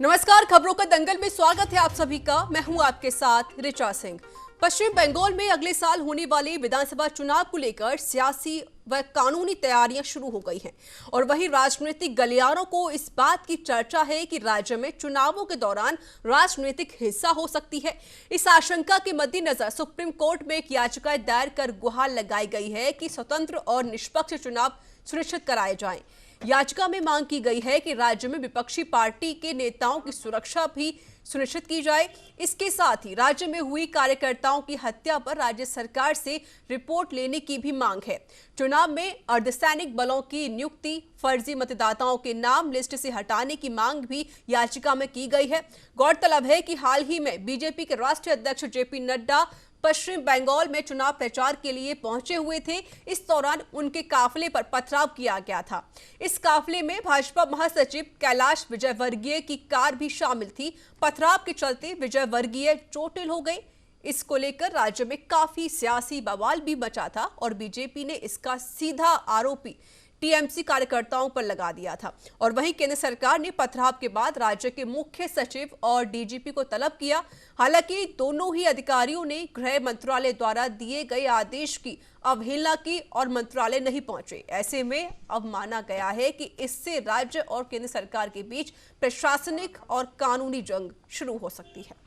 नमस्कार, खबरों का दंगल में स्वागत है आप सभी का। मैं हूं आपके साथ ऋचा सिंह। पश्चिम बंगाल में अगले साल होने वाले विधानसभा चुनाव को लेकर सियासी व कानूनी तैयारियां शुरू हो गई हैं और वहीं राजनीतिक गलियारों को इस बात की चर्चा है कि राज्य में चुनावों के दौरान राजनीतिक हिंसा हो सकती है। इस आशंका के मद्देनजर सुप्रीम कोर्ट में एक याचिका दायर कर गुहार लगाई गई है कि स्वतंत्र और निष्पक्ष चुनाव सुनिश्चित कराए जाएं। याचिका में मांग की गई है कि राज्य में विपक्षी पार्टी के नेताओं की सुरक्षा भी सुनिश्चित की जाए। इसके साथ ही राज्य में हुई कार्यकर्ताओं की हत्या पर राज्य सरकार से रिपोर्ट लेने की भी मांग है। चुनाव में अर्धसैनिक बलों की नियुक्ति, फर्जी मतदाताओं के नाम लिस्ट से हटाने की मांग भी याचिका में की गई है। गौरतलब है कि हाल ही में बीजेपी के राष्ट्रीय अध्यक्ष जेपी नड्डा पश्चिम बंगाल में चुनाव प्रचार के लिए पहुंचे हुए थे। इस दौरान उनके काफिले पर पथराव किया गया था। इस काफिले में भाजपा महासचिव कैलाश विजयवर्गीय की कार भी शामिल थी। पथराव के चलते विजयवर्गीय चोटिल हो गए। इसको लेकर राज्य में काफी सियासी बवाल भी मचा था और बीजेपी ने इसका सीधा आरोपी टीएमसी कार्यकर्ताओं पर लगा दिया था। और वहीं केंद्र सरकार ने पथराव के बाद राज्य के मुख्य सचिव और डीजीपी को तलब किया। हालांकि दोनों ही अधिकारियों ने गृह मंत्रालय द्वारा दिए गए आदेश की अवहेलना की और मंत्रालय नहीं पहुंचे। ऐसे में अब माना गया है कि इससे राज्य और केंद्र सरकार के बीच प्रशासनिक और कानूनी जंग शुरू हो सकती है।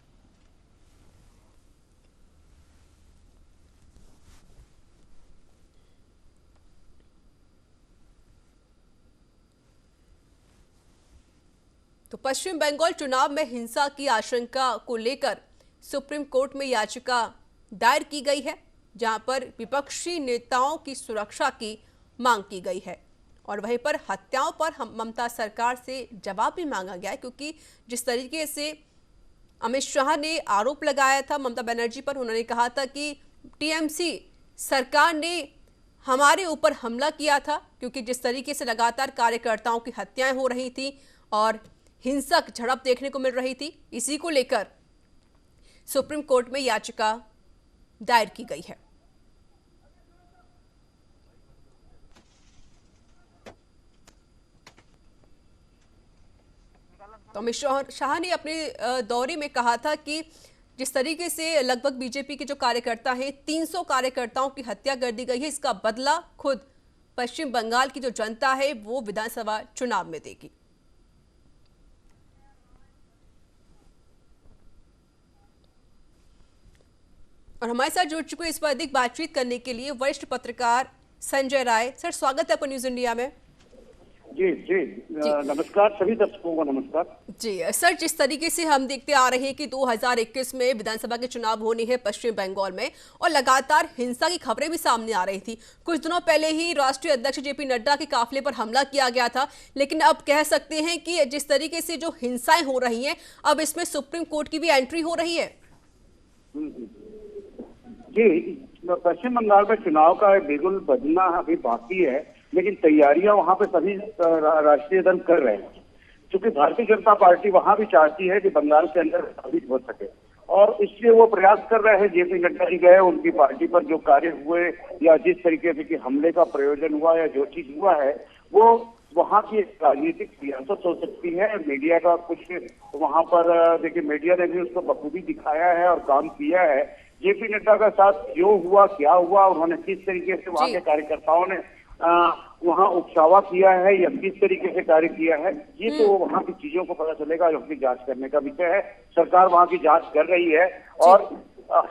तो पश्चिम बंगाल चुनाव में हिंसा की आशंका को लेकर सुप्रीम कोर्ट में याचिका दायर की गई है, जहां पर विपक्षी नेताओं की सुरक्षा की मांग की गई है और वहीं पर हत्याओं पर ममता सरकार से जवाब भी मांगा गया है, क्योंकि जिस तरीके से अमित शाह ने आरोप लगाया था ममता बनर्जी पर, उन्होंने कहा था कि टीएमसी सरकार ने हमारे ऊपर हमला किया था, क्योंकि जिस तरीके से लगातार कार्यकर्ताओं की हत्याएं हो रही थी और हिंसक झड़प देखने को मिल रही थी। इसी को लेकर सुप्रीम कोर्ट में याचिका दायर की गई है। तो अमित शाह ने अपने दौरे में कहा था कि जिस तरीके से लगभग बीजेपी के जो कार्यकर्ता हैं, 300 कार्यकर्ताओं की हत्या कर दी गई है, इसका बदला खुद पश्चिम बंगाल की जो जनता है वो विधानसभा चुनाव में देगी। और हमारे साथ जुड़ चुके इस पर अधिक बातचीत करने के लिए वरिष्ठ पत्रकार संजय राय। सर, स्वागत है अपन न्यूज इंडिया में। जी जी, नमस्कार सभी दर्शकों को नमस्कार। जी सर, जिस तरीके से हम देखते आ रहे हैं कि 2021 में विधानसभा के चुनाव होने हैं पश्चिम बंगाल में और लगातार हिंसा की खबरें भी सामने आ रही थी। कुछ दिनों पहले ही राष्ट्रीय अध्यक्ष जेपी नड्डा के काफिले पर हमला किया गया था, लेकिन अब कह सकते हैं कि जिस तरीके से जो हिंसाएं हो रही हैं, अब इसमें सुप्रीम कोर्ट की भी एंट्री हो रही है। जी, पश्चिम बंगाल में चुनाव का बिगुल बजना अभी बाकी है, लेकिन तैयारियां वहां पे सभी राष्ट्रीय दल कर रहे हैं, क्योंकि भारतीय जनता पार्टी वहां भी चाहती है कि बंगाल के अंदर साबित हो सके और इसलिए वो प्रयास कर रहे हैं। जेपी नड्डा जी गए, उनकी पार्टी पर जो कार्य हुए या जिस तरीके से कि हमले का प्रयोजन हुआ या जो चीज हुआ है, वो वहाँ की राजनीतिक सियासत हो सकती है। मीडिया का कुछ वहां पर देखिए, मीडिया ने भी उसको बखूबी दिखाया है और काम किया है। जेपी नड्डा का साथ जो हुआ, क्या हुआ, उन्होंने किस तरीके से वहाँ के कार्यकर्ताओं ने वहाँ उपसावा किया है या किस तरीके से कार्य किया है, ये तो वहाँ की चीजों को पता चलेगा, जो की जांच करने का विषय है। सरकार वहाँ की जांच कर रही है और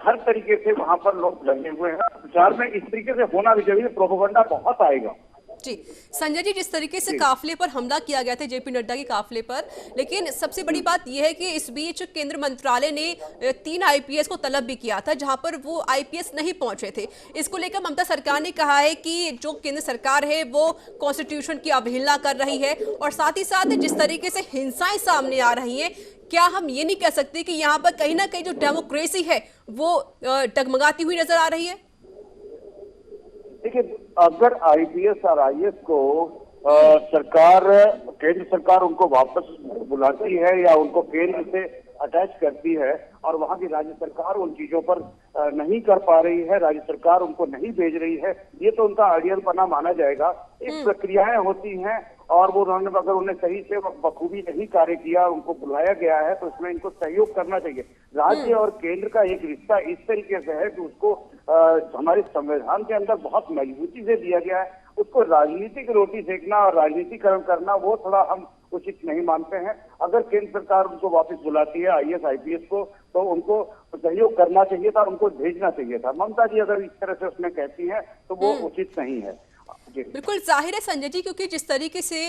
हर तरीके से वहाँ पर लोग लगे हुए हैं। प्रचार में इस तरीके से होना भी चाहिए, प्रोपेगेंडा बहुत आएगा। जी संजय जी, जिस तरीके से काफिले पर हमला किया गया था जेपी नड्डा के काफिले पर, लेकिन सबसे बड़ी बात यह है कि इस बीच केंद्र मंत्रालय ने 3 आईपीएस को तलब भी किया था, जहां पर वो आईपीएस नहीं पहुंचे थे। इसको लेकर ममता सरकार ने कहा है कि जो केंद्र सरकार है वो कॉन्स्टिट्यूशन की अवहेलना कर रही है और साथ ही साथ जिस तरीके से हिंसाएं सामने आ रही हैं, क्या हम ये नहीं कह सकते कि यहाँ पर कहीं ना कहीं जो डेमोक्रेसी है वो डगमगाती हुई नजर आ रही है? देखिए, अगर आईपीएस और आईएएस को केंद्र सरकार उनको वापस बुलाती है या उनको केंद्र से अटैच करती है और वहाँ की राज्य सरकार उन चीजों पर नहीं कर पा रही है, राज्य सरकार उनको नहीं भेज रही है, ये तो उनका अड़ियलपना माना जाएगा। एक प्रक्रियाएं होती हैं और वो उन्होंने अगर उन्हें सही से बखूबी नहीं कार्य किया, उनको बुलाया गया है, तो इसमें इनको सहयोग करना चाहिए। राज्य और केंद्र का एक रिश्ता इस तरीके से है कि उसको हमारे संविधान के अंदर बहुत मजबूती से दिया गया है। उसको राजनीतिक रोटी सेकना और राजनीतिकरण करना वो थोड़ा हम उचित नहीं मानते हैं। अगर केंद्र सरकार उनको वापस बुलाती है आईएएस आईपीएस को, तो उनको सहयोग करना चाहिए था, उनको भेजना चाहिए था। ममता जी अगर इस तरह से उसमें कहती हैं तो वो उचित नहीं है। बिल्कुल जाहिर है संजय जी, क्योंकि जिस तरीके से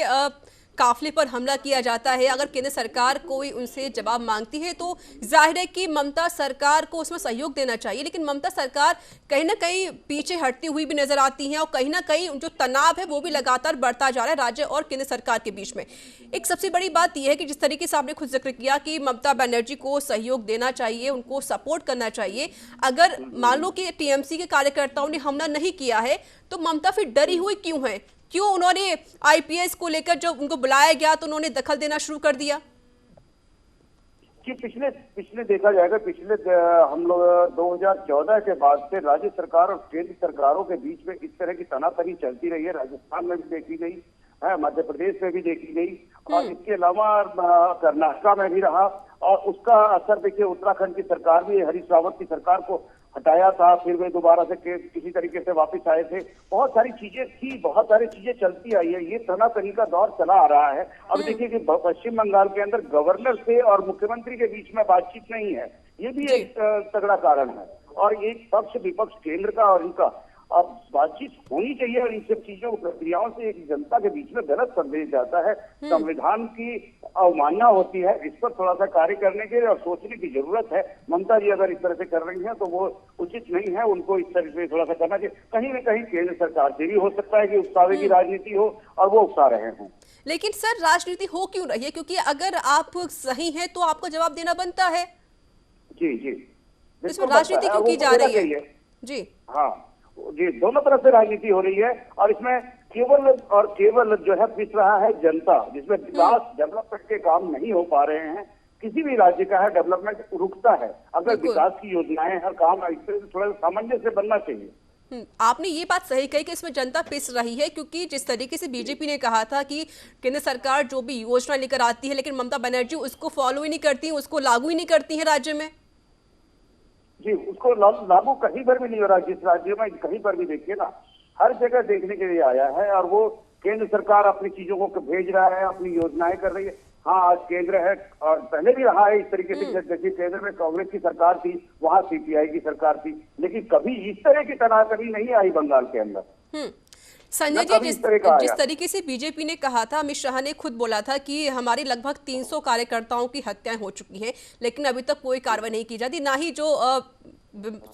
काफिले पर हमला किया जाता है, अगर केंद्र सरकार कोई उनसे जवाब मांगती है तो जाहिर है कि ममता सरकार को उसमें सहयोग देना चाहिए, लेकिन ममता सरकार कहीं ना कहीं पीछे हटती हुई भी नजर आती है और कहीं ना कहीं जो तनाव है वो भी लगातार बढ़ता जा रहा है राज्य और केंद्र सरकार के बीच में। एक सबसे बड़ी बात यह है कि जिस तरीके से आपने खुद जिक्र किया कि ममता बनर्जी को सहयोग देना चाहिए, उनको सपोर्ट करना चाहिए। अगर मान लो कि टीएमसी के कार्यकर्ताओं ने हमला नहीं किया है तो ममता फिर डरी हुई क्यों है? क्यों उन्होंने आईपीएस को लेकर जब उनको बुलाया गया तो उन्होंने दखल देना शुरू कर दिया? कि पिछले देखा जाएगा, पिछले हम लोग 2014 के बाद से राज्य सरकार और केंद्र सरकारों के बीच में इस तरह की तनातनी चलती रही है। राजस्थान में भी देखी गई है, मध्य प्रदेश में भी देखी गई, और इसके अलावा कर्नाटक में भी रहा। और उसका असर देखिए, उत्तराखंड की सरकार भी हरीश रावत की सरकार को हटाया था, फिर वे दोबारा से किसी तरीके से वापस आए थे। बहुत सारी चीजें थी, बहुत सारी चीजें चलती आई है। ये तनातनी का दौर चला आ रहा है। अब देखिए कि पश्चिम बंगाल के अंदर गवर्नर से और मुख्यमंत्री के बीच में बातचीत नहीं है, ये भी एक तगड़ा कारण है। और एक पक्ष विपक्ष केंद्र का और इनका अब बातचीत होनी चाहिए, और इन सब चीजों प्रक्रियाओं से एक जनता के बीच में गलत संदेश जाता है, संविधान की अवमानना होती है। इस पर थोड़ा सा कार्य करने के लिए और सोचने की जरूरत है। ममता जी अगर इस तरह से कर रही हैं तो वो उचित नहीं है, उनको इस तरह से थोड़ा सा करना चाहिए। कहीं न कहीं केंद्र सरकार से भी हो सकता है कि उकसावे की राजनीति हो और वो उकसा रहे हों। लेकिन सर राजनीति हो क्यों रही है? क्योंकि अगर आप सही हैं तो आपको जवाब देना बनता है। जी इसमें राजनीति क्यों की जा रही है? जी हाँ जी, दोनों तरफ से राजनीति हो रही है, और इसमें केवल जो है पिस रहा है जनता, जिसमें विकास डेवलपमेंट के काम नहीं हो पा रहे हैं। किसी भी राज्य का है डेवलपमेंट रुकता है अगर विकास की योजनाएं हर काम, इससे थोड़ा सामंजस्य बनना चाहिए। आपने ये बात सही कही कि इसमें जनता पिस रही है, क्योंकि जिस तरीके से बीजेपी ने कहा था कि केंद्र सरकार जो भी योजना लेकर आती है लेकिन ममता बनर्जी उसको फॉलो ही नहीं करती, उसको लागू ही नहीं करती है राज्य में। जी, उसको लागू कहीं पर भी नहीं हो रहा। जिस राज्य में कहीं पर भी देखिए ना, हर जगह देखने के लिए आया है, और वो केंद्र सरकार अपनी चीजों को भेज रहा है, अपनी योजनाएं कर रही है। हाँ, आज केंद्र है और पहले भी रहा है इस तरीके से। देखिए केंद्र में कांग्रेस की सरकार थी, वहां सीपीआई की सरकार थी, लेकिन कभी इस तरह की तनातनी नहीं आई बंगाल के अंदर। संजय जी, जिस तरीके से बीजेपी ने कहा था, अमित शाह ने खुद बोला था कि हमारे लगभग 300 कार्यकर्ताओं की हत्याएं हो चुकी हैं, लेकिन अभी तक कोई कार्रवाई नहीं की जाती, ना ही जो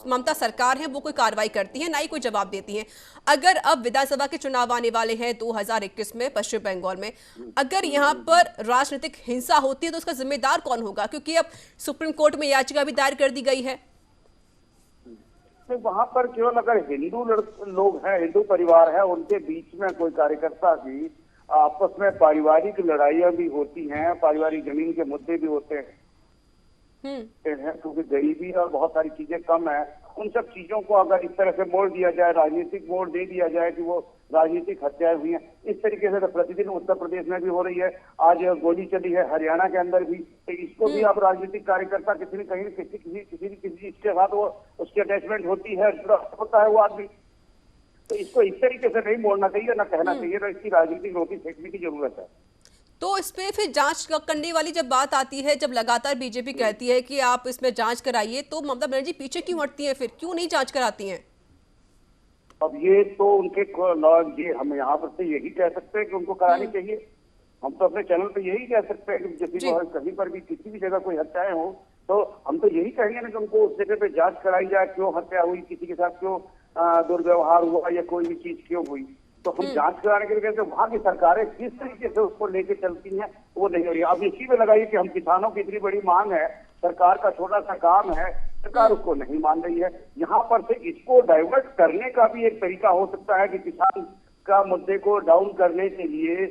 ममता सरकार है वो कोई कार्रवाई करती है, ना ही कोई जवाब देती है। अगर अब विधानसभा के चुनाव आने वाले हैं 2021 में पश्चिम बंगाल में, अगर यहाँ पर राजनीतिक हिंसा होती है तो उसका जिम्मेदार कौन होगा? क्योंकि अब सुप्रीम कोर्ट में याचिका भी दायर कर दी गई है। तो वहां पर केवल अगर हिंदू लोग हैं, हिंदू परिवार है, उनके बीच में कोई कार्यकर्ता की आपस में पारिवारिक लड़ाइयां भी होती हैं, पारिवारिक जमीन के मुद्दे भी होते हैं, क्योंकि गरीबी और बहुत सारी चीजें कम है। उन सब चीजों को अगर इस तरह से मोड़ दिया जाए, राजनीतिक मोड़ दे दिया जाए कि वो राजनीतिक हत्याएं हुई हैं, इस तरीके से तो प्रतिदिन उत्तर प्रदेश में भी हो रही है, आज गोली चली है हरियाणा के अंदर भी, तो इसको भी आप राजनीतिक कार्यकर्ता किसी न कहीं किसी इसके साथ वो उसकी अटैचमेंट होती है, होता है वो आदमी। तो इसको इस तरीके से नहीं मोड़ना चाहिए, ना कहना चाहिए, तो इसकी राजनीतिक रोटी फेंकने की जरूरत है। तो इस पे फिर जांच करने वाली जब बात आती है, जब लगातार बीजेपी कहती है कि आप इसमें जांच कराइए, तो ममता बनर्जी पीछे क्यों हटती है? फिर क्यों नहीं जांच कराती हैं? अब ये तो उनके ये हम यहाँ पर से यही कह सकते हैं कि उनको करानी चाहिए। हम तो अपने चैनल पे यही कह सकते हैं कि किसी को कहीं पर भी किसी भी जगह कोई हत्याएं हो तो हम तो यही कहेंगे ना कि उनको उस जगह पे जांच कराई जाए, क्यों हत्या हुई, किसी के साथ क्यों दुर्व्यवहार हुआ या कोई भी चीज क्यों हुई। तो हम जांच कराने के लिए कहते हैं, वहां की सरकारें किस तरीके से उसको लेके चलती हैं वो नहीं हो रही। अब इसी में लगाइए कि हम किसानों की इतनी बड़ी मांग है, सरकार का छोटा सा काम है, सरकार उसको नहीं मान रही है। यहाँ पर से इसको डाइवर्ट करने का भी एक तरीका हो सकता है कि किसान का मुद्दे को डाउन करने के लिए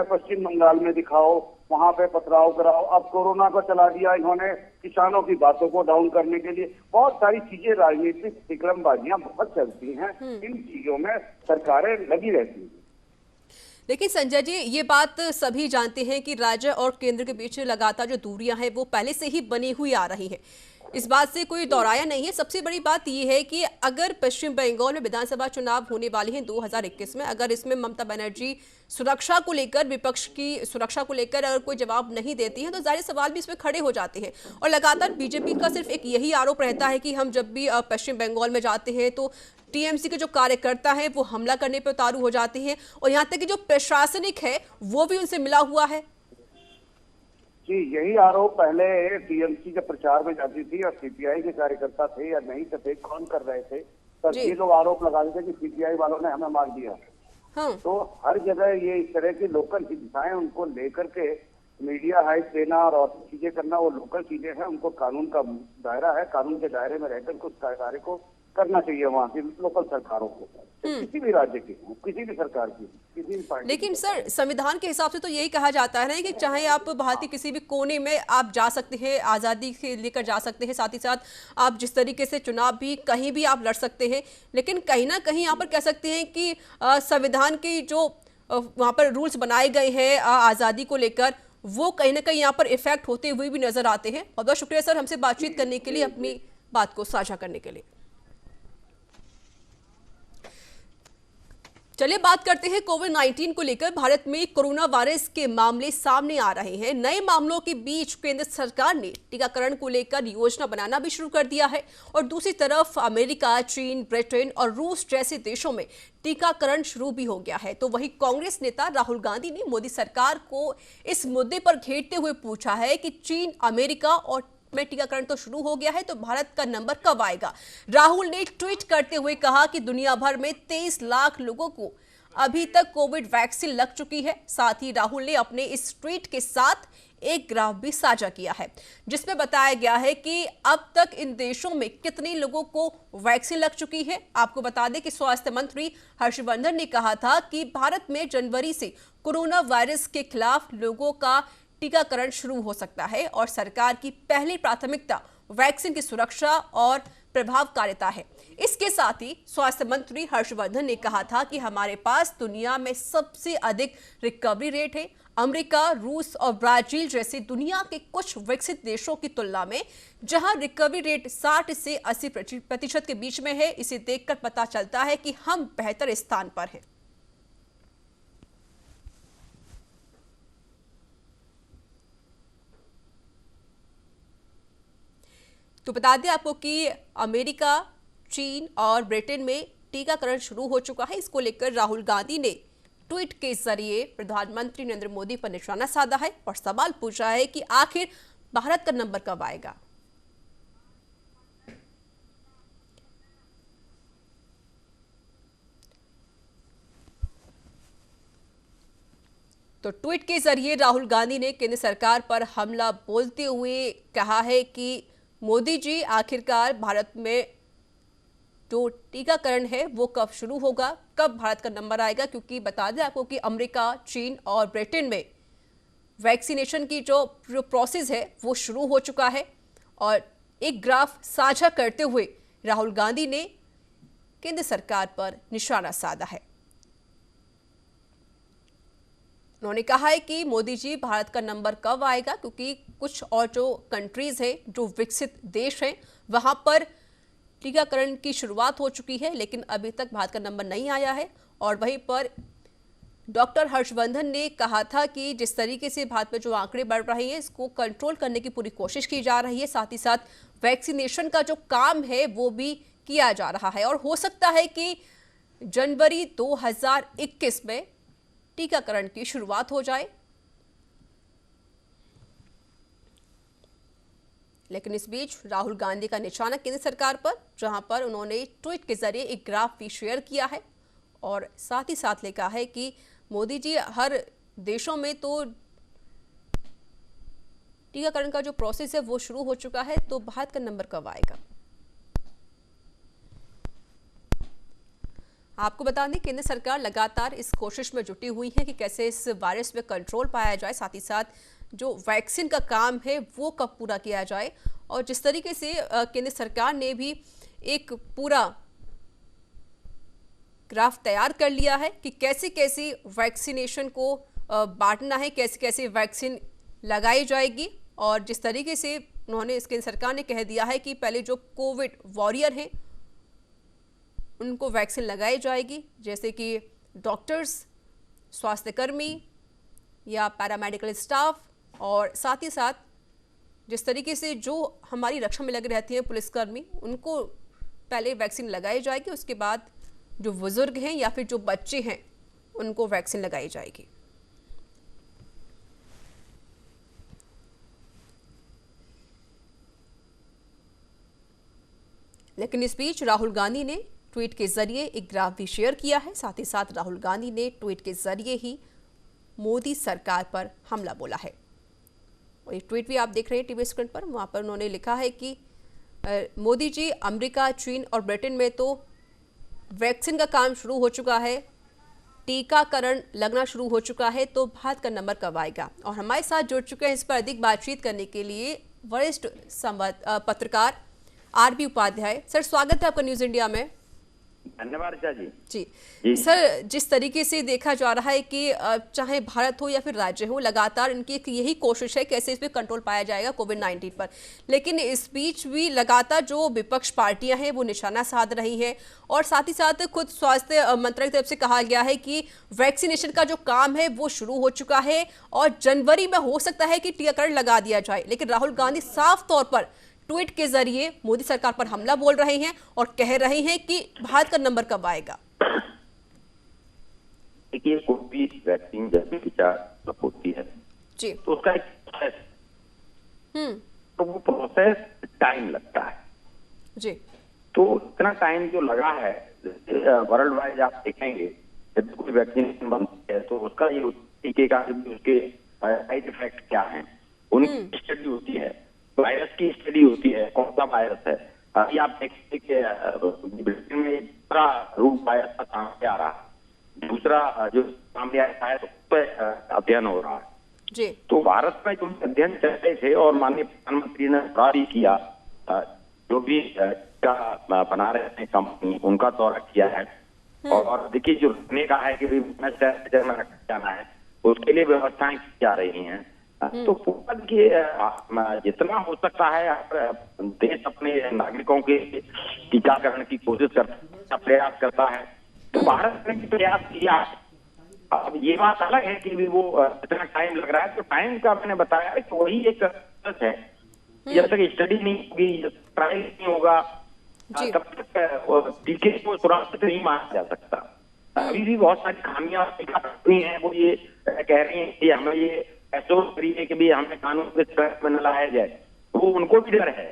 पश्चिम बंगाल में दिखाओ, वहां पे पथराव कराओ। अब कोरोना को चला दिया इन्होंने किसानों की बातों को डाउन करने के लिए। बहुत सारी चीजें, राजनीतिक विक्रमबाजियां बहुत चलती हैं, इन चीजों में सरकारें लगी रहती हैं। लेकिन संजय जी, ये बात सभी जानते हैं कि राज्य और केंद्र के बीच लगातार जो दूरियां हैं वो पहले से ही बनी हुई आ रही हैं। इस बात से कोई दोहराया नहीं है। सबसे बड़ी बात ये है कि अगर पश्चिम बंगाल में विधानसभा चुनाव होने वाले हैं 2021 में, अगर इसमें ममता बनर्जी सुरक्षा को लेकर, विपक्ष की सुरक्षा को लेकर अगर कोई जवाब नहीं देती है तो जाहिर सवाल भी इसमें खड़े हो जाते हैं। और लगातार बीजेपी का सिर्फ एक यही आरोप रहता है कि हम जब भी पश्चिम बंगाल में जाते हैं तो टीएमसी के जो कार्यकर्ता हैं वो हमला करने पर उतारू हो जाते हैं, और यहाँ तक कि जो प्रशासनिक है वो भी उनसे मिला हुआ है। जी, यही आरोप पहले टीएमसी के प्रचार में जाती थी और सीपीआई के कार्यकर्ता थे या नहीं थे, कौन कर रहे थे, तब ये लोग आरोप लगा रहे थे कि सीपीआई वालों ने हमें मार दिया। हाँ। तो हर जगह ये इस तरह की लोकल हिंसाएं उनको लेकर के मीडिया हाइप देना और चीजें करना, वो लोकल चीजें हैं। उनको कानून का दायरा है, कानून के दायरे में रहकर कुछ कार्य को करना चाहिए वहाँ की लोकल सरकारों को, किसी भी राज्य की, किसी भी सरकार की, किसी भी पार्टी। लेकिन सर, संविधान के हिसाब से तो यही कहा जाता है ना कि चाहे आप भारत के किसी भी कोने में आप जा सकते हैं, आज़ादी से लेकर जा सकते हैं, साथ ही साथ आप जिस तरीके से चुनाव भी कहीं भी आप लड़ सकते हैं। लेकिन कहीं ना कहीं यहाँ पर कह सकते हैं कि संविधान की जो वहाँ पर रूल्स बनाए गए हैं आज़ादी को लेकर, वो कहीं ना कहीं यहाँ पर इफेक्ट होते हुए भी नजर आते हैं। बहुत बहुत शुक्रिया सर हमसे बातचीत करने के लिए, अपनी बात को साझा करने के लिए। चलिए बात करते हैं कोविड-19 को लेकर। भारत में कोरोना वायरस के मामले सामने आ रहे हैं। नए मामलों के बीच केंद्र सरकार ने टीकाकरण को लेकर योजना बनाना भी शुरू कर दिया है, और दूसरी तरफ अमेरिका, चीन, ब्रिटेन और रूस जैसे देशों में टीकाकरण शुरू भी हो गया है। तो वहीं कांग्रेस नेता राहुल गांधी ने मोदी सरकार को इस मुद्दे पर घेरते हुए पूछा है कि चीन, अमेरिका और में टीकाकरण तो शुरू हो गया है, तो भारत का नंबर कब आएगा। राहुल ने ट्वीट करते हुए कहा कि दुनिया भर में 23 लाख लोगों को अभी तक कोविड वैक्सीन लग चुकी है। साथ ही राहुल ने अपने इस ट्वीट के साथ एक ग्राफ भी साझा किया है, जिसमें बताया गया है कि अब तक इन देशों में कितने लोगों को वैक्सीन लग चुकी है। आपको बता दें कि स्वास्थ्य मंत्री हर्षवर्धन ने कहा था कि भारत में जनवरी से कोरोना वायरस के खिलाफ लोगों का टीकाकरण शुरू हो सकता है, और सरकार की पहली प्राथमिकता वैक्सीन की सुरक्षा और प्रभावकारिता है। इसके साथ ही स्वास्थ्य मंत्री हर्षवर्धन ने कहा था कि हमारे पास दुनिया में सबसे अधिक रिकवरी रेट है। अमेरिका, रूस और ब्राजील जैसे दुनिया के कुछ विकसित देशों की तुलना में, जहां रिकवरी रेट 60 से 80% के बीच में है, इसे देखकर पता चलता है कि हम बेहतर स्थान पर हैं। तो बता दें आपको कि अमेरिका, चीन और ब्रिटेन में टीकाकरण शुरू हो चुका है। इसको लेकर राहुल गांधी ने ट्वीट के जरिए प्रधानमंत्री नरेंद्र मोदी पर निशाना साधा है और सवाल पूछा है कि आखिर भारत का नंबर कब आएगा। तो ट्वीट के जरिए राहुल गांधी ने केंद्र सरकार पर हमला बोलते हुए कहा है कि मोदी जी, आखिरकार भारत में जो टीकाकरण है वो कब शुरू होगा, कब भारत का नंबर आएगा। क्योंकि बता दें आपको कि अमेरिका, चीन और ब्रिटेन में वैक्सीनेशन की जो प्रोसेस है वो शुरू हो चुका है। और एक ग्राफ साझा करते हुए राहुल गांधी ने केंद्र सरकार पर निशाना साधा है। उन्होंने कहा है कि मोदी जी, भारत का नंबर कब आएगा, क्योंकि कुछ और जो कंट्रीज हैं, जो विकसित देश हैं, वहां पर टीकाकरण की शुरुआत हो चुकी है, लेकिन अभी तक भारत का नंबर नहीं आया है। और वहीं पर डॉक्टर हर्षवर्धन ने कहा था कि जिस तरीके से भारत में जो आंकड़े बढ़ रहे हैं, इसको कंट्रोल करने की पूरी कोशिश की जा रही है। साथ ही साथ वैक्सीनेशन का जो काम है वो भी किया जा रहा है, और हो सकता है कि जनवरी 2021 में टीकाकरण की शुरुआत हो जाए। लेकिन इस बीच राहुल गांधी का निशाना केंद्र सरकार पर, जहां पर उन्होंने ट्वीट के जरिए एक ग्राफ भी शेयर किया है, और साथ ही साथ लिखा है कि मोदी जी, हर देशों में तो टीकाकरण का जो प्रोसेस है वो शुरू हो चुका है, तो भारत का नंबर कब आएगा। आपको बता दें, केंद्र सरकार लगातार इस कोशिश में जुटी हुई है कि कैसे इस वायरस पे कंट्रोल पाया जाए, साथ ही साथ जो वैक्सीन का काम है वो कब पूरा किया जाए। और जिस तरीके से केंद्र सरकार ने भी एक पूरा ग्राफ तैयार कर लिया है कि कैसे कैसे वैक्सीनेशन को बांटना है, कैसे कैसे वैक्सीन लगाई जाएगी। और जिस तरीके से उन्होंने केंद्र सरकार ने कह दिया है कि पहले जो कोविड वॉरियर हैं उनको वैक्सीन लगाई जाएगी, जैसे कि डॉक्टर्स, स्वास्थ्यकर्मी या पैरामेडिकल स्टाफ, और साथ ही साथ जिस तरीके से जो हमारी रक्षा में लगे रहती हैं पुलिसकर्मी, उनको पहले वैक्सीन लगाई जाएगी। उसके बाद जो बुजुर्ग हैं या फिर जो बच्चे हैं उनको वैक्सीन लगाई जाएगी। लेकिन इस बीच राहुल गांधी ने ट्वीट के जरिए एक ग्राफ भी शेयर किया है। साथ ही साथ राहुल गांधी ने ट्वीट के जरिए ही मोदी सरकार पर हमला बोला है। और ये ट्वीट भी आप देख रहे हैं टीवी स्क्रीन पर। वहां पर उन्होंने लिखा है कि मोदी जी, अमेरिका, चीन और ब्रिटेन में तो वैक्सीन का काम शुरू हो चुका है, टीकाकरण लगना शुरू हो चुका है, तो भारत का नंबर कब आएगा। और हमारे साथ जुड़ चुके हैं इस पर अधिक बातचीत करने के लिए वरिष्ठ पत्रकार आरबी उपाध्याय। सर, स्वागत है आपका न्यूज इंडिया में। धन्यवाद जी। जी सर, जिस तरीके से देखा जा रहा है कि चाहे भारत हो या फिर राज्य हो, लगातार इनकी यही कोशिश है कैसे इस पर कंट्रोल पाया जाएगा कोविड-19 पर। लेकिन इस बीच भी लगातार जो विपक्ष पार्टियां हैं वो निशाना साध रही हैं। और साथ ही साथ खुद स्वास्थ्य मंत्रालय की तरफ से कहा गया है कि वैक्सीनेशन का जो काम है वो शुरू हो चुका है और जनवरी में हो सकता है कि टीकाकरण लगा दिया जाए। लेकिन राहुल गांधी साफ तौर पर ट्वीट के जरिए मोदी सरकार पर हमला बोल रहे हैं और कह रहे हैं कि भारत का नंबर कब आएगा। देखिए, कोई भी वैक्सीन जब भी विचार होती है जी, तो उसका एक प्रोसेस, तो वो प्रोसेस टाइम लगता है जी। तो इतना टाइम जो लगा है, वर्ल्ड वाइड आप देखेंगे जब कोई वैक्सीन बनती है तो उसका ये टीके का उसके साइड इफेक्ट क्या है, उनकी स्टडी होती है, वायरस की स्टडी होती है, कौन सा वायरस है। अभी आप देखते ब्रिटेन में एक दूसरा रूप वायरस का सामने आ रहा है, दूसरा जो सामने आया है तो उस पर अध्ययन हो रहा है जी। तो भारत में जो अध्ययन चल रहे थे और माननीय प्रधानमंत्री ने दौरा भी किया, जो भी का बना रहे थे कंपनी, उनका दौरा किया है। और देखिए, जो रखने का है कि जाना है उसके लिए व्यवस्थाएं की जा रही हैं। तो के जितना हो सकता है देश अपने नागरिकों के टीकाकरण की कोशिश करता, प्रयास करता है। तो भारत ने भी प्रयास किया। अब ये बात अलग है कि वो इतना टाइम लग रहा है, तो टाइम का मैंने बताया है कि वही एक प्रोसेस है। जब तक स्टडी नहीं होगी, ट्रायल नहीं होगा, तब तक टीके को सुरक्षित नहीं माना जा सकता। अभी भी बहुत सारी खामियां हैं। वो ये कह रही है कि हमें ये ऐसा करिए कि भी हमें कानून के तहत में न लाया जाए। वो उनको भी डर है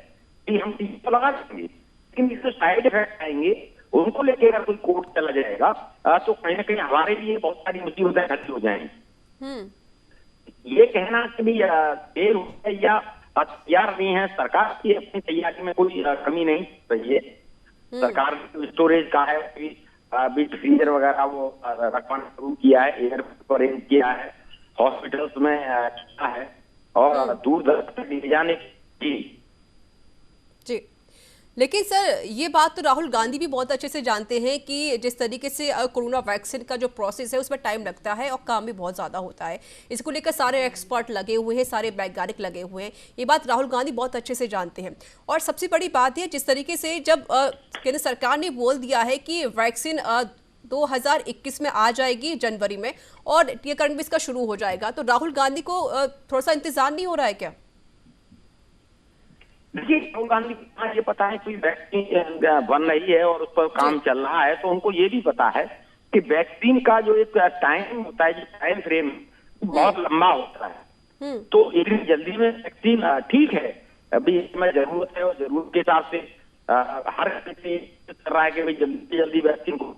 कि हम टीके तो लगा देंगे लेकिन इससे साइड इफेक्ट आएंगे, उनको लेके अगर कोई कोर्ट चला जाएगा तो कहीं ना कहीं हमारे लिए बहुत सारी मुसीबतें खड़ी हो जाएंगी। ये कहना कि भी देर हो है या तैयार नहीं है, सरकार की अपनी तैयारी में कोई कमी नहीं रही है। सरकार ने स्टोरेज का है, बीट फ्रीजर वगैरह वो रखवाना शुरू किया है, एयरपोर्ट पर अरेंज किया है, हॉस्पिटल्स में किया है और दूर दराज तक ले जाने की। जी, लेकिन सर ये बात तो राहुल गांधी भी बहुत अच्छे से जानते हैं कि जिस तरीके से कोरोना वैक्सीन का जो प्रोसेस है उसमें टाइम लगता है और काम भी बहुत ज़्यादा होता है। इसको लेकर सारे एक्सपर्ट लगे हुए हैं, सारे वैज्ञानिक लगे हुए हैं। ये बात राहुल गांधी बहुत अच्छे से जानते हैं। और सबसे बड़ी बात है, जिस तरीके से जब केंद्र सरकार ने बोल दिया है कि वैक्सीन 2021 में आ जाएगी जनवरी में और टीकाकरण भी इसका शुरू हो जाएगा, तो राहुल गांधी को थोड़ा सा इंतजार नहीं हो रहा है क्या? देखिए, राहुल गांधी को ये पता है कि वैक्सीन बन रही है और उस पर काम चल रहा है, तो उनको ये भी पता है कि वैक्सीन का जो एक टाइम होता है, जो टाइम फ्रेम बहुत लंबा होता है। तो इतनी जल्दी में वैक्सीन ठीक है, अभी इसमें जरूरत है और जरूरत के हिसाब से हर व्यक्ति कर रहा है कि भाई जल्दी जल्दी वैक्सीन को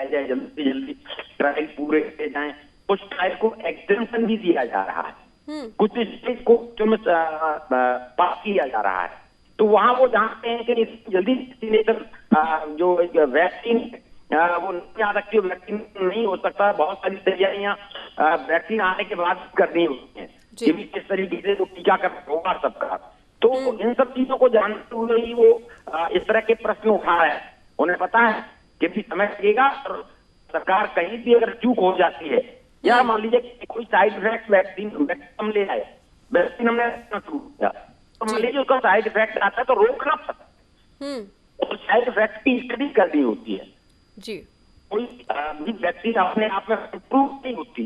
जाए, जल्दी जल्दी ट्रायल पूरे किए जाएं। कुछ ट्रायल को एक्सटेंशन भी दिया जा रहा है, कुछ स्टेज को पास किया जा रहा है। तो वहां वो जानते हैं कि जल्दी जो वैक्सीन वो याद रखिए, वैक्सीन नहीं हो सकता। बहुत सारी तैयारियां वैक्सीन आने के बाद करनी होती है कि किस तरीके से तो टीकाकरण होगा सबका। तो इन सब चीजों को जानते हुए ही वो इस तरह के प्रश्न उठा रहे हैं। उन्हें पता है कि भी समय लगेगा और सरकार कहीं भी अगर चूक हो जाती है, या मान लीजिए कि कोई साइड इफेक्ट वैक्सीन हम ले आए, वैक्सीन हमने शुरू किया, तो मान लीजिए उसका साइड इफेक्ट आता है तो रोकना पड़ता है, और साइड इफेक्ट की स्टडी करनी होती है जी। कोई भी वैक्सीन अपने आप में प्रूव नहीं होती,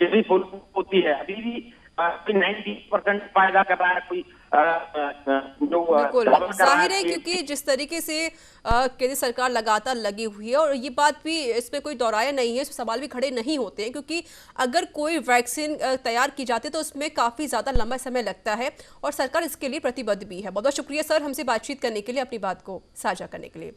किसी फुल होती है अभी भी 90% फायदा कर रहा है, कोई जो बिल्कुल दावा कर रहा जाहिर है, क्योंकि जिस तरीके से केंद्र सरकार लगातार लगी हुई है, और ये बात भी इसमें कोई दोहराया नहीं है, इसमें सवाल भी खड़े नहीं होते हैं, क्योंकि अगर कोई वैक्सीन तैयार की जाती है तो उसमें काफ़ी ज़्यादा लंबा समय लगता है, और सरकार इसके लिए प्रतिबद्ध भी है। बहुत बहुत शुक्रिया सर, हमसे बातचीत करने के लिए, अपनी बात को साझा करने के लिए।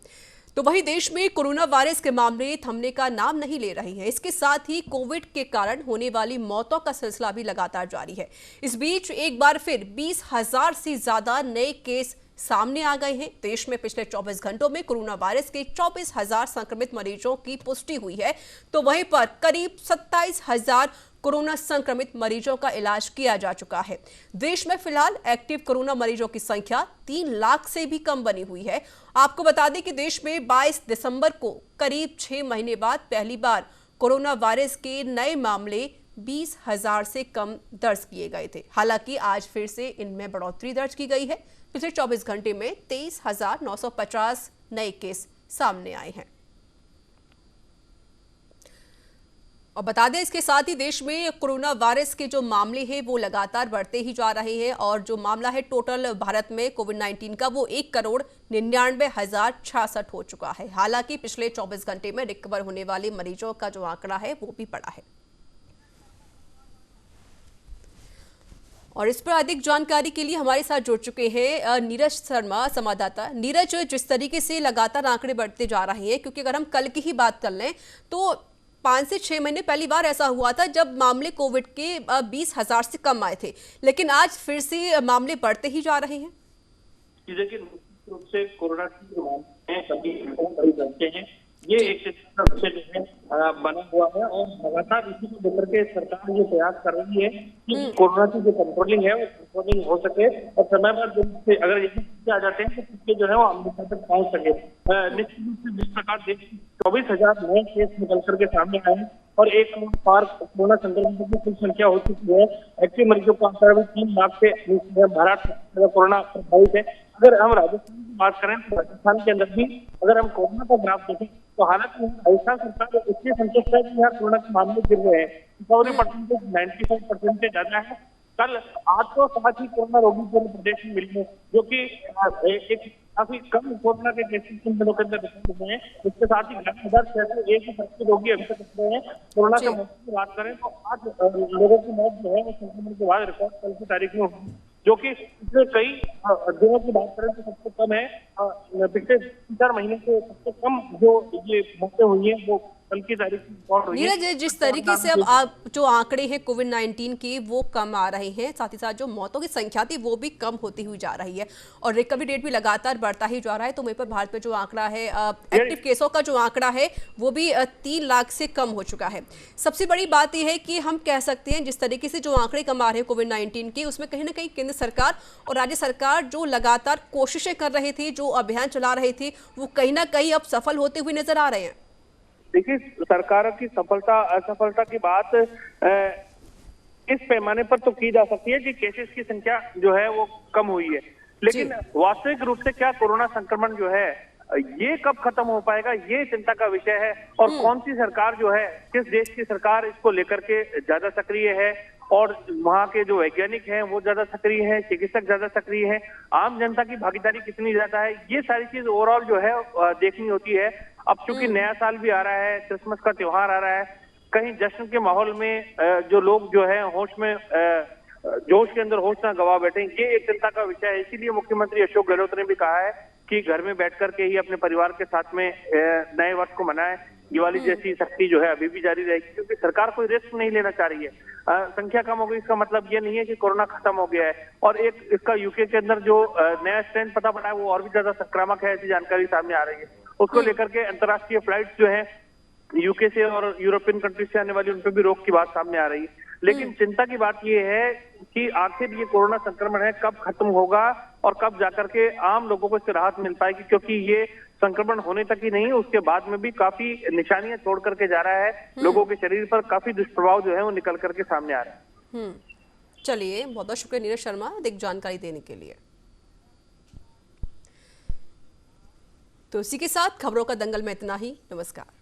तो वहीं देश में कोरोना वायरस के मामले थमने का नाम नहीं ले रहे हैं। इसके साथ ही कोविड के कारण होने वाली मौतों का सिलसिला भी लगातार जारी है। इस बीच एक बार फिर 20,000 से ज्यादा नए केस सामने आ गए हैं। देश में पिछले 24 घंटों में कोरोना वायरस के 24,000 संक्रमित मरीजों की पुष्टि हुई है, तो वहीं पर करीब 27,000 कोरोना संक्रमित मरीजों का इलाज किया जा चुका है। देश में फिलहाल एक्टिव कोरोना मरीजों की संख्या 3 लाख से भी कम बनी हुई है। आपको बता दें कि देश में 22 दिसंबर को करीब 6 महीने बाद पहली बार कोरोना वायरस के नए मामले 20,000 से कम दर्ज किए गए थे। हालांकि आज फिर से इनमें बढ़ोतरी दर्ज की गई है। पिछले 24 घंटे में 23,950 नए केस सामने आए हैं। और बता दें, इसके साथ ही देश में कोरोना वायरस के जो मामले हैं वो लगातार बढ़ते ही जा रहे हैं, और जो मामला है टोटल भारत में कोविड-19 का वो 1,99,066 हो चुका है। हालांकि पिछले 24 घंटे में रिकवर होने वाले मरीजों का जो आंकड़ा है वो भी बढ़ा है। और इस पर अधिक जानकारी के लिए हमारे साथ जुड़ चुके हैं नीरज शर्मा, संवाददाता। नीरज, जिस तरीके से लगातार आंकड़े बढ़ते जा रहे हैं, क्योंकि अगर हम कल की ही बात कर लें तो 5 से 6 महीने पहली बार ऐसा हुआ था जब मामले कोविड के 20,000 से कम आए थे, लेकिन आज फिर से मामले बढ़ते ही जा रहे हैं। देखिए, निश्चित रूप से कोरोना की जो मामले हैं सभी बढ़ते हैं, ये एक विषय जो है बना हुआ है, और लगातार इसी को लेकर के सरकार ये प्रयास कर रही है कि कोरोना की जो कंट्रोलिंग है वो कंट्रोलिंग हो सके, और समय पर अगर ये आ जाते हैं तो इसके जो है वो अमृतसर तक पहुंच सके। निश्चित रूप से जिस प्रकार देश 24,000 नए केस निकल करके सामने आए हैं, और 1 करोड़ पार कोरोना संक्रमितों की कुल संख्या हो चुकी है। एक्टिव मरीजों का आंकड़ा 3 लाख से महाराष्ट्र कोरोना प्रभावित है। अगर हम राजस्थान की बात करें तो राजस्थान के अंदर भी अगर हम कोरोना का ग्राफ देखें तो हालांकि राजस्थान सरकार इसलिए संतुष्ट है कि यहाँ कोरोना के मामले गिर रहे हैं, रिकवरी परसेंटेज 95% से ज्यादा है। कल 860 ही कोरोना रोगी पूरे प्रदेश में मिले हैं, जो कि एक काफी कम कोरोना के केसेस इन दिनों के अंदर रिकॉर्ड हुए हैं। इसके साथ ही 11,601 रोगी अभी तक रहे हैं। कोरोना के मौत की बात करें तो 8 लोगों की मौत जो है वो संक्रमण के बाद रिकॉर्ड कल की तारीख में होगी, जो कि पिछले कई दिनों की बात करें तो सबसे कम है। पिछले 3-4 महीने से सबसे कम जो ये मौतें हुई है वो कल की तारीख में रिकॉर्ड हुई है। नीरज, जिस तरीके से अब आप जो आंकड़े हैं कोविड-19 के वो कम आ रहे हैं, साथ ही साथ जो मौतों की संख्या थी वो भी कम होती हुई जा रही है, और रिकवरी रेट भी लगातार बढ़ता ही जा रहा है, तो वहीं पर भारत में जो आंकड़ा है एक्टिव केसों का जो आंकड़ा है वो भी 3 लाख से कम हो चुका है। सबसे बड़ी बात यह है कि हम कह सकते हैं जिस तरीके से जो आंकड़े कम आ रहे हैं कोविड-19 के, उसमें कहीं ना कहीं केंद्र सरकार और राज्य सरकार जो लगातार कोशिशें कर रहे थे, जो अभियान चला रहे थे, वो कहीं ना कहीं अब सफल होते हुए नजर आ रहे हैं। देखिए, सरकारों की सफलता असफलता की बात इस पैमाने पर तो की जा सकती है कि केसेस की संख्या जो है वो कम हुई है, लेकिन वास्तविक रूप से क्या कोरोना संक्रमण जो है ये कब खत्म हो पाएगा, ये चिंता का विषय है। और कौन सी सरकार जो है, किस देश की सरकार इसको लेकर के ज्यादा सक्रिय है, और वहाँ के जो वैज्ञानिक हैं वो ज्यादा सक्रिय हैं, चिकित्सक ज्यादा सक्रिय हैं, आम जनता की भागीदारी कितनी ज्यादा है, ये सारी चीज ओवरऑल जो है देखनी होती है। अब चूंकि नया साल भी आ रहा है, क्रिसमस का त्योहार आ रहा है, कहीं जश्न के माहौल में जो लोग जो है होश में जोश के अंदर होश ना गवा बैठे, ये एक चिंता का विषय है। इसीलिए मुख्यमंत्री अशोक गहलोत ने भी कहा है कि घर में बैठ करके ही अपने परिवार के साथ में नए वर्ष को मनाएं। दिवाली जैसी सख्ती जो है अभी भी जारी रहेगी, क्योंकि सरकार कोई रिस्क नहीं लेना चाह रही है। संख्या कम हो गई इसका मतलब ये नहीं है कि कोरोना खत्म हो गया है। और एक इसका यूके के अंदर जो नया स्ट्रेन पता पड़ा है वो और भी ज्यादा संक्रामक है, ऐसी जानकारी सामने आ रही है। उसको लेकर के अंतर्राष्ट्रीय फ्लाइट्स जो है यूके से और यूरोपियन कंट्रीज से आने वाली, उन पर भी रोक की बात सामने आ रही है। लेकिन चिंता की बात यह है कि आखिर ये कोरोना संक्रमण है कब खत्म होगा, और कब जाकर के आम लोगों को इससे राहत मिल पाएगी, क्योंकि ये संक्रमण होने तक ही नहीं, उसके बाद में भी काफी निशानियां छोड़ करके जा रहा है। लोगों के शरीर पर काफी दुष्प्रभाव जो है वो निकल करके सामने आ रहे हैं। चलिए, बहुत बहुत शुक्रिया नीरज शर्मा अधिक जानकारी देने के लिए। तो इसी के साथ खबरों का दंगल में इतना ही। नमस्कार।